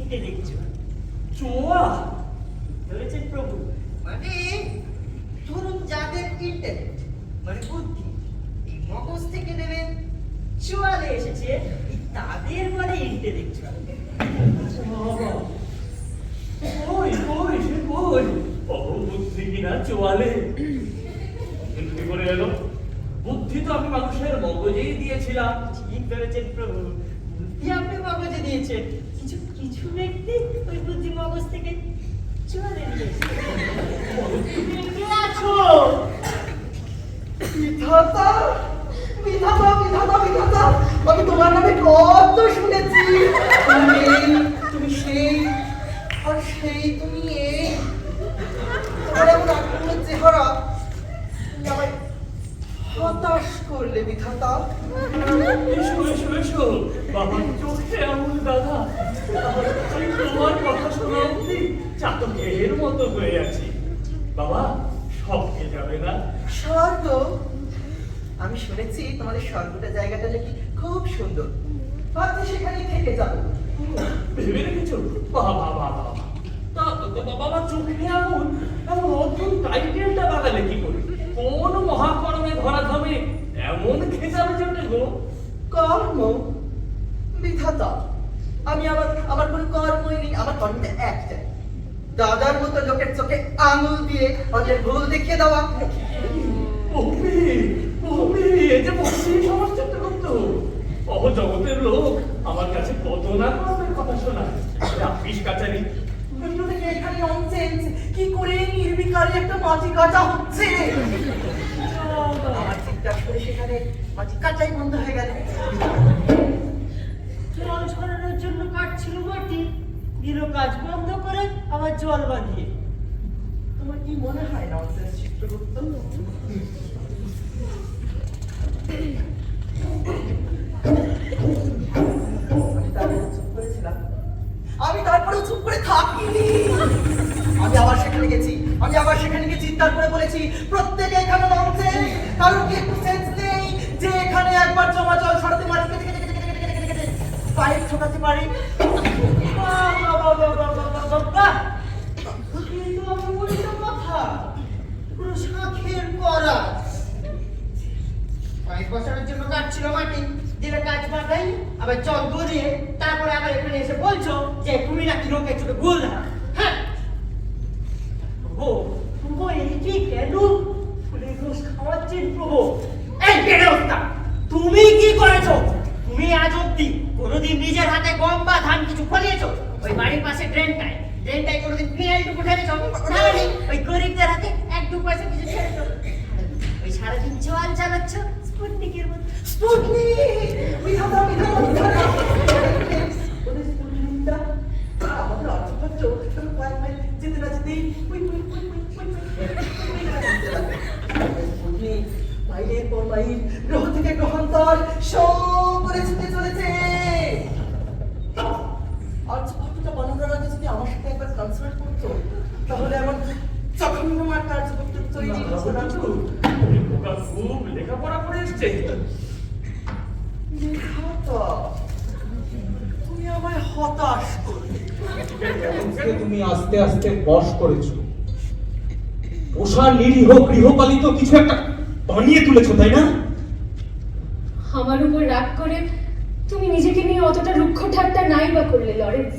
ইটে দেখছো? চোয়া ধরেছেন প্রভু। মানে ধরুন যাদের ইন্টারনেট মানে বুদ্ধি এই মগজ থেকে নেবেন চোয়ালে এসেছে, তাদের মানে ইটে দেখছো। বাবা, ওই ওই সে ওই বুদ্ধি কিনা চোয়ালে কি করে এলো? বুদ্ধি তো আমি মানুষের মগজেই দিয়েছিলাম। ঠিক ধরেছেন প্রভু, বুদ্ধি আপনি মগজে দিয়েছেন, কিছু কিছু ব্যক্তি ওই বুদ্ধি মগজ থেকে চোয়ালে নিয়েছে। আছো বিধাতা বিধাতা বিধাতা বিধাতা, আমি তোমার নামে কত শুনেছি। তুমি সেই আর সেই তুমি এই, তোমার এমন আক্রমণের চেহারা, তুমি আমায় হতাশ করলে বিধাতা। এসো এসো এসো, বাবার চোখে আঙুল দাদা। আমি তোমার কথা শোনা অব্দি চাতকের মতো হয়ে আছি। বাবা, স্বপ্নে যাবে না? স্বর্গ? আমি শুনেছি তোমাদের স্বর্গটা জায়গাটা নাকি খুব সুন্দর, ভাবছি সেখানেই থেকে যাবো। ভেবে রেখেছো? বাবা বাবা বাবা, চোখে আঙুল এমন অদ্ভুত টাইটেলটা বাগালে কি করে? কোন মহাকর্মে ধরা ধামে এমন খেসাবে চটে গো? কর্ম? বিধাতা, আমি আমার কোনো কর্মই নেই, আমার কর্মটা একটাই, দাদার মতো লোকের চোখে আঙুল দিয়ে ওদের ভুল দেখিয়ে দেওয়া। ওপি ওপি, এ যে বসে সমস্ত করতো অজগতের লোক আমার কাছে কত না কর্মের কথা শোনায়। অফিস কাচারি এখানে ননসেন্স, কি করে নির্বিকারে একটা মাটি কাটা হচ্ছে। আমার চিন্তা করে সেখানে মাটি কাটাই বন্ধ হয়ে গেল। জল ছড়ানোর জন্য কাটছিল মাটি, দিল কাজ বন্ধ করে আবার জল বাঁধিয়ে। তোমার কি মনে হয় ননসেন্স চিত্রগুপ্ত? আমি তারপরে চুপ করে থাকিনি। আমি আবার সেখানে গেছি, তারপরে বলেছি প্রত্যেকে এখানে ননসেন্স, কারণ কি একটু সেন্স নেই যে এখানে একবার জমা জল ছড়াতে মাটি কেটে কেটে কেটে কেটে কেটে কেটে পাইপ ঢোকাতে পারি। কিন্তু আমি বলি তো কথা, পুরো শাঁখের করা। পাইপ বসানোর জন্য কাটছিল মাটি, দিলে কাজ বাঁধাই, আবার জল গড়িয়ে, তারপরে আবার এখানে এসে বলছো যে তুমি নাকি লোকের চোখে ভুল না। হ্যাঁ, প্রভু, প্রভু এইটি কেন ফুলের রস খাওয়াচ্ছেন প্রভু? এই বেরোস্তা, তুমি কি করেছো? তুমি আজ অব্দি কোনোদিন নিজের হাতে গম বা ধান কিছু ফলিয়েছো? ওই বাড়ির পাশে ড্রেনটায় কোনোদিন ফিনাইলটুকু ঢেলেছো? ঢালেনি। ওই গরিবদের হাতে এক দু পয়সা কিছু ছেড়েছো? ওই সারাদিন জোয়াল চালাচ্ছ স্পুটনিকের মতো। স্পুটনিক! বিধাতা, বিধাতা, বিধাতা! ওদের স্পুটনিকটা আমাদের অর্থপত্র কয়েক মাইল যেতে না যেতেই স্পুটনিক মাইলের পর মাইল, গ্রহ থেকে গ্রহান্তর সব করে ছুটে চলেছে। অর্থপত্রটা বানানোর আগে যদি আমার সাথে একবার কনসাল্ট করতো, তাহলে আমার জঘন্য মার কার্যপত্র তৈরি হতো না। খুব লেখাপড়া করে এসছে। তুমি আমায় হতাশ করলে। তুমি আস্তে আস্তে বশ করেছো, পোষা নিরীহ গৃহপালিত কিছু একটা বানিয়ে তুলেছো, তাই না? আমার উপর রাগ করে তুমি নিজেকে নিয়ে অতটা রুক্ষ ঠাট্টা নাই বা করলে লরেন্স।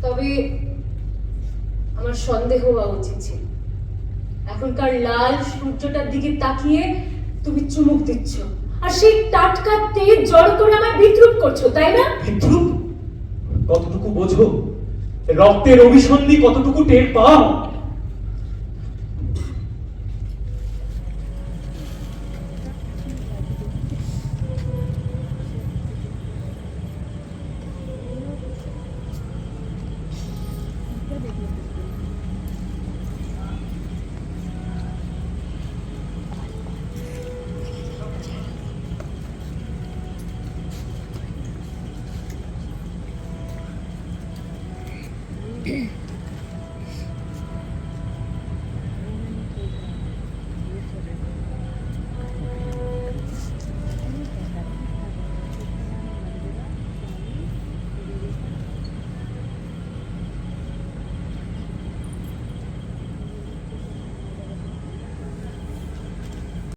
তবে আমার সন্দেহ হওয়া উচিত ছিল। এখনকার লাল সূর্যটার দিকে তাকিয়ে তুমি চুমুক দিচ্ছ, আর সেই টাটকা তেজ জড় করে আমায় বিদ্রুপ করছো, তাই না? বিদ্রুপ? কতটুকু বোঝো? রক্তের অভিসন্ধি কতটুকু টের পাও?